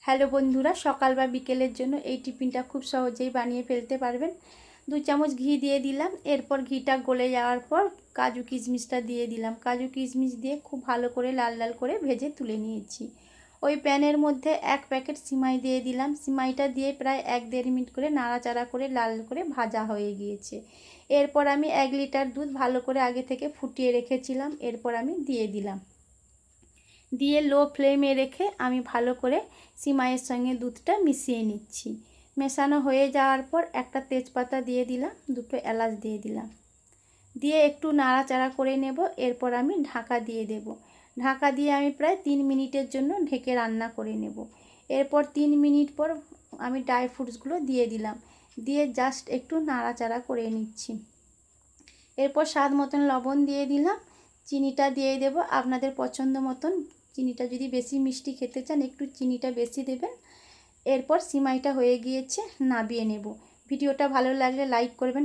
Hello বন্ধুরা, সকাল বা বিকেলের জন্য এই টিফিনটা খুব সহজেই বানিয়ে ফেলতে পারবেন। 2 চামচ ঘি দিয়ে দিলাম। এরপর ঘিটা গলে যাওয়ার পর কাজু কিশমিশটা দিয়ে দিলাম। কাজু কিশমিশ দিয়ে খুব ভালো করে লাল লাল করে ভেজে তুলে নিয়েছি। ওই প্যানের মধ্যে 1 প্যাকেট সিমাই দিয়ে দিলাম। সিমাইটা দিয়ে প্রায় 1-1.5 মিনিট করে নাড়াচাড়া করে লাল করে ভাজা হয়ে গিয়েছে। এরপর আমি 1 লিটার দুধ ভালো করে আগে থেকে ফুটিয়ে রেখেছিলাম। এরপর আমি দিয়ে দিলাম। দিয়ে লো ফ্লেমে রেখে আমি ভালো করে সিমাইয়ের সঙ্গে দুধটা মিশিয়ে নিচ্ছি। মেশানো হয়ে যাওয়ার পর একটা তেজপাতা দিয়ে দিলাম, 2টো এলাচ দিয়ে দিলাম, দিয়ে একটু নাড়াচাড়া করে নেব। এরপর আমি ঢাকা দিয়ে দেব। ঢাকা দিয়ে আমি প্রায় 3 মিনিটের জন্য ঢেকে রান্না করে নেব। এরপর 3 মিনিট পর আমি ড্রাই ফ্রুটসগুলো দিয়ে দিলাম, দিয়ে জাস্ট একটু নাড়াচাড়া করে নিচ্ছি। এরপর স্বাদ মতন লবণ দিয়ে দিলাম, চিনিটা দিয়ে দেব আপনাদের পছন্দ মতন। চিনিটা যদি বেশি মিষ্টি খেতে চান একটু চিনিটা বেশি দেবেন। এরপর সিমাইটা হয়ে গিয়েছে, নামিয়ে নেব। ভিডিওটা ভালো লাগলে লাইক করবেন।